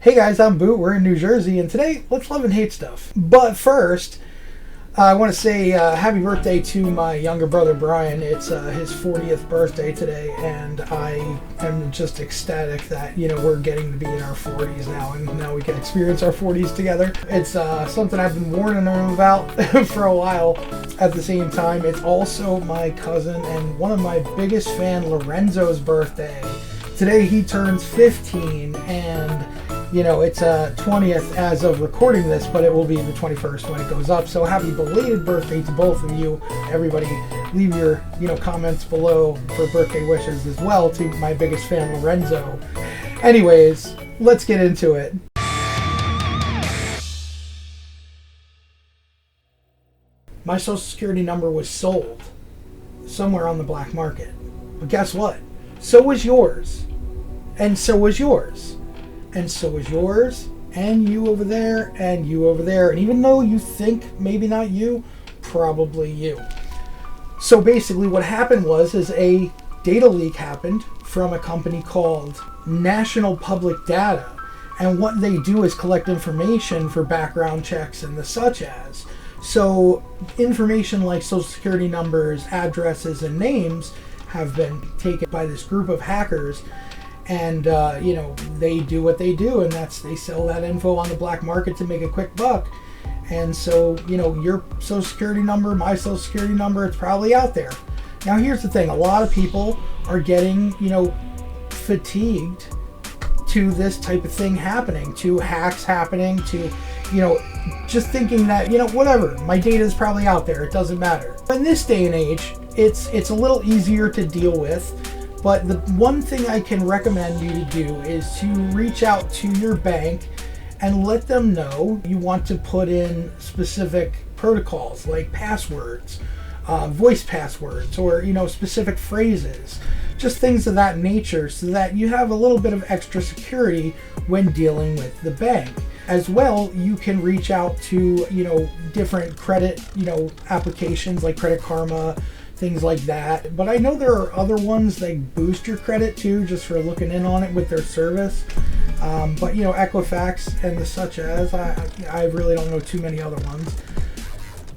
Hey guys, I'm Boot. We're in New Jersey, and today let's love and hate stuff. But first, I want to say happy birthday to my younger brother Brian. It's his 40th birthday today, and I am just ecstatic that we're getting to be in our 40s now, and now we can experience our 40s together. It's something I've been warning him about for a while. At the same time, it's also my cousin and one of my biggest fan Lorenzo's birthday. Today he turns 15, and it's 20th as of recording this, but it will be the 21st when it goes up. So happy belated birthday to both of you. Everybody, leave your comments below for birthday wishes as well to my biggest fan, Lorenzo. Anyways, let's get into it. My social security number was sold somewhere on the black market. But guess what? So was yours. And so was yours. And so was yours, and you over there, and you over there. And even though you think maybe not you, probably you. So basically what happened is a data leak happened from a company called National Public Data. And what they do is collect information for background checks and the such as. So information like social security numbers, addresses, and names have been taken by this group of hackers. And, they do what they do, and they sell that info on the black market to make a quick buck. And so, your social security number, my social security number, it's probably out there. Now, here's the thing. A lot of people are getting, fatigued to this type of thing happening, to hacks happening, to, just thinking that, whatever, my data is probably out there. It doesn't matter. In this day and age, it's a little easier to deal with. But the one thing I can recommend you to do is to reach out to your bank and let them know you want to put in specific protocols like passwords, voice passwords, or specific phrases, just things of that nature, so that you have a little bit of extra security when dealing with the bank. As well, you can reach out to different credit applications like Credit Karma, things like that. But I know there are other ones that boost your credit too, just for looking in on it with their service. But Equifax and the such as, I really don't know too many other ones.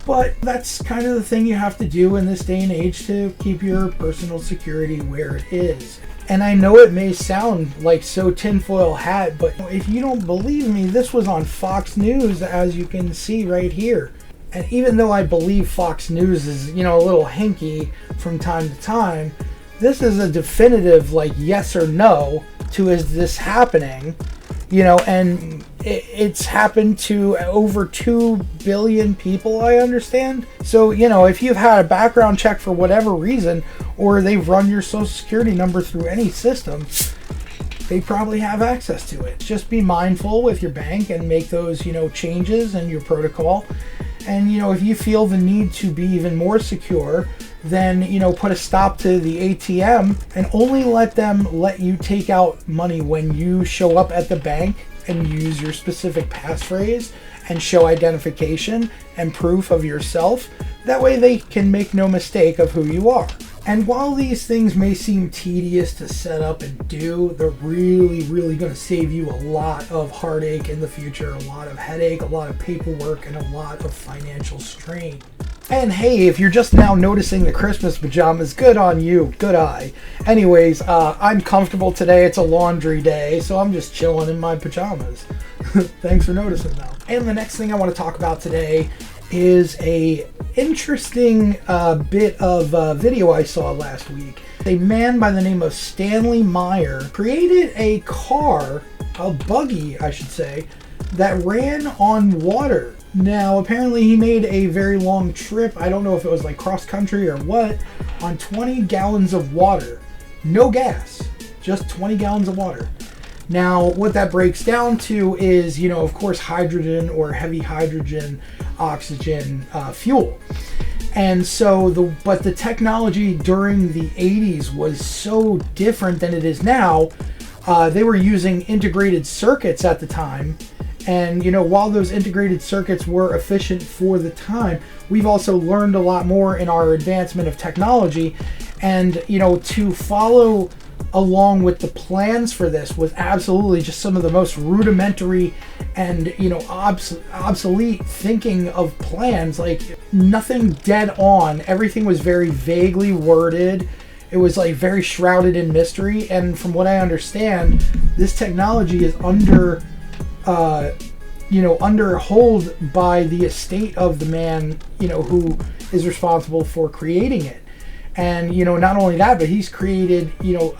But that's kind of the thing you have to do in this day and age to keep your personal security where it is. And I know it may sound like so tinfoil hat, but if you don't believe me, this was on Fox News, as you can see right here. And even though I believe Fox News is, a little hinky from time to time, this is a definitive, yes or no to is this happening, and it's happened to over 2 billion people, I understand. So, if you've had a background check for whatever reason, or they've run your social security number through any system, they probably have access to it. Just be mindful with your bank and make those, changes in your protocol. And, if you feel the need to be even more secure, then, put a stop to the ATM and only let them let you take out money when you show up at the bank and use your specific passphrase and show identification and proof of yourself. That way they can make no mistake of who you are. And while these things may seem tedious to set up and do, they're really, really going to save you a lot of heartache in the future, a lot of headache, a lot of paperwork, and a lot of financial strain. And hey, if you're just now noticing the Christmas pajamas, good on you, good eye. Anyways, I'm comfortable today. It's a laundry day, so I'm just chilling in my pajamas. Thanks for noticing though. And the next thing I want to talk about today is a interesting bit of video I saw last week. A man by the name of Stanley Meyer created a car, a buggy I should say, that ran on water. Now apparently he made a very long trip, I don't know if it was like cross country or what, on 20 gallons of water. No gas, just 20 gallons of water. Now, what that breaks down to is, of course, hydrogen or heavy hydrogen, oxygen fuel. And so, but the technology during the 80s was so different than it is now. They were using integrated circuits at the time. And, while those integrated circuits were efficient for the time, we've also learned a lot more in our advancement of technology. And, to follow along with the plans for this, was absolutely just some of the most rudimentary and, you know, obsolete thinking of plans. Like, nothing dead on. Everything was very vaguely worded. It was like very shrouded in mystery. And from what I understand, this technology is under hold by the estate of the man, you know, who is responsible for creating it. And, you know, not only that, but he's created, you know,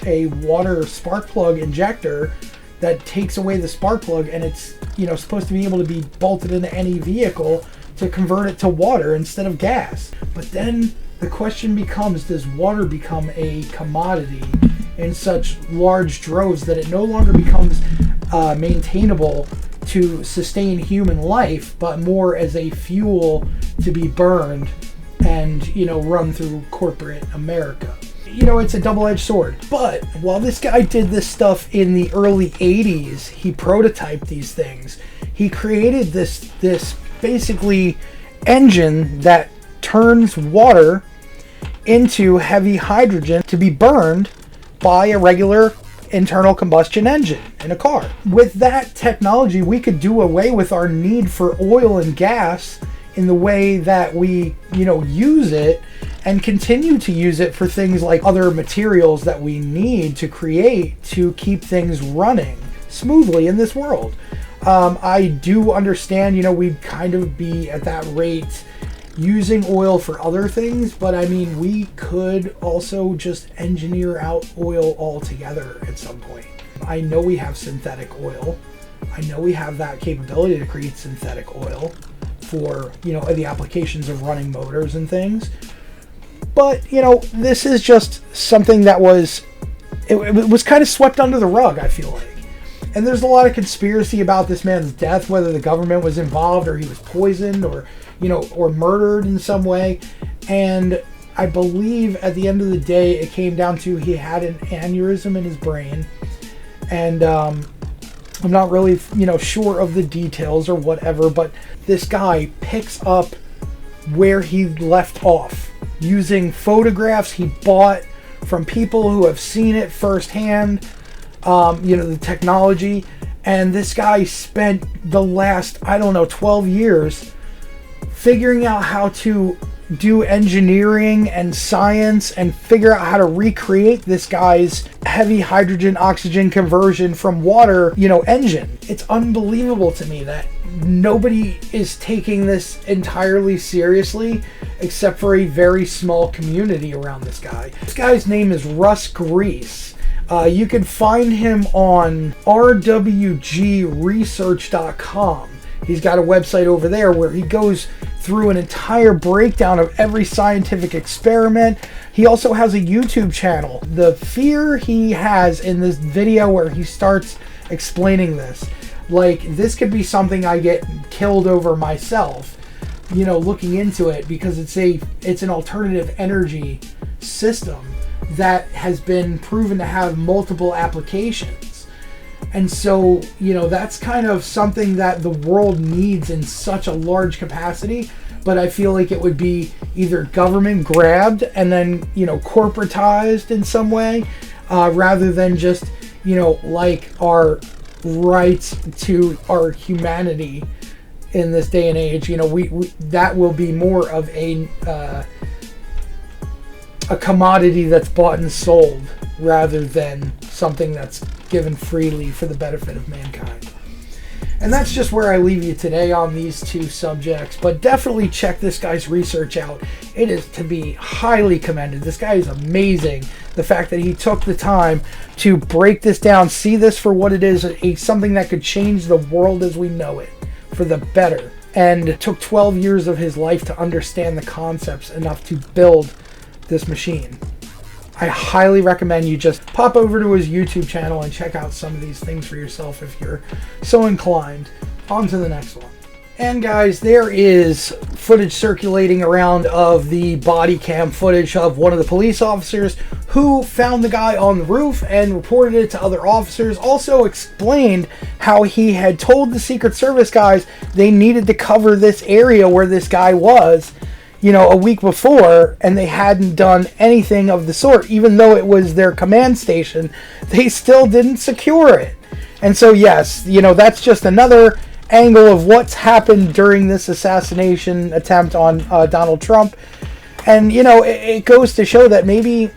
a water spark plug injector that takes away the spark plug, and it's, you know, supposed to be able to be bolted into any vehicle to convert it to water instead of gas. But then the question becomes, does water become a commodity in such large droves that it no longer becomes maintainable to sustain human life, but more as a fuel to be burned and, you know, run through corporate America? You know, it's a double-edged sword. But while this guy did this stuff in the early 80s, he prototyped these things. He created this basically engine that turns water into heavy hydrogen to be burned by a regular internal combustion engine in a car. With that technology, we could do away with our need for oil and gas in the way that we, you know, use it, and continue to use it for things like other materials that we need to create to keep things running smoothly in this world. I do understand, you know, we'd kind of be at that rate using oil for other things, but I mean, we could also just engineer out oil altogether at some point. I know we have synthetic oil. I know we have that capability to create synthetic oil for, you know, the applications of running motors and things. But, you know, this is just something that was kind of swept under the rug, I feel like. And there's a lot of conspiracy about this man's death, whether the government was involved or he was poisoned or, you know, or murdered in some way. And I believe at the end of the day, it came down to he had an aneurysm in his brain. And I'm not really, you know, sure of the details or whatever, but this guy picks up where he left off using photographs he bought from people who have seen it firsthand, you know, the technology. And this guy spent the last, 12 years figuring out how to do engineering and science and figure out how to recreate this guy's heavy hydrogen oxygen conversion from water, you know, engine. It's unbelievable to me that nobody is taking this entirely seriously except for a very small community around this guy. This guy's name is Russ Grease. You can find him on rwgresearch.com. He's got a website over there where he goes through an entire breakdown of every scientific experiment. He also has a YouTube channel. The fear he has in this video where he starts explaining this, like, this could be something I get killed over myself, you know, looking into it, because it's an alternative energy system that has been proven to have multiple applications. And so, you know, that's kind of something that the world needs in such a large capacity, but I feel like it would be either government grabbed and then, you know, corporatized in some way, rather than just, you know, like our rights to our humanity in this day and age. You know, we that will be more of a commodity that's bought and sold rather than something that's given freely for the benefit of mankind. And that's just where I leave you today on these two subjects. But definitely check this guy's research out. It is to be highly commended. This guy is amazing. The fact that he took the time to break this down, see this for what it is, something that could change the world as we know it for the better. And it took 12 years of his life to understand the concepts enough to build this machine. I highly recommend you just pop over to his YouTube channel and check out some of these things for yourself if you're so inclined. On to the next one. And guys, there is footage circulating around of the body cam footage of one of the police officers who found the guy on the roof and reported it to other officers. Also explained how he had told the Secret Service guys they needed to cover this area where this guy was, a week before, and they hadn't done anything of the sort. Even though it was their command station, they still didn't secure it. And so, yes, that's just another angle of what's happened during this assassination attempt on Donald Trump. And, it goes to show that maybe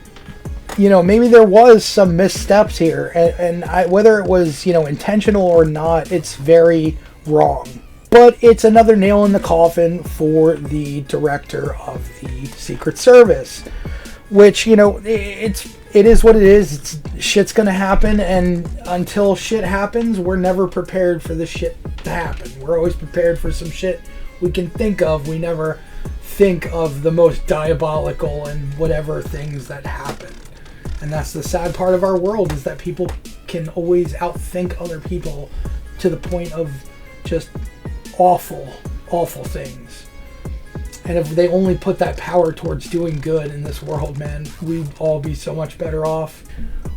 there was some missteps here. And whether it was, intentional or not, it's very wrong. But it's another nail in the coffin for the director of the Secret Service, which, it is what it is. Shit's gonna happen, and until shit happens, we're never prepared for the shit to happen. We're always prepared for some shit we can think of. We never think of the most diabolical and whatever things that happen. And that's the sad part of our world, is that people can always outthink other people to the point of just awful, awful things. And if they only put that power towards doing good in this world, man, we'd all be so much better off.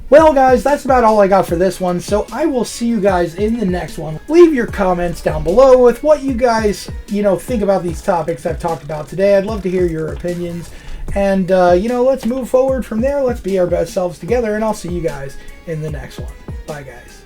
Well, guys, that's about all I got for this one, so I will see you guys in the next one. Leave your comments down below with what you guys, think about these topics I've talked about today. I'd love to hear your opinions. And, let's move forward from there. Let's be our best selves together, and I'll see you guys in the next one. Bye, guys.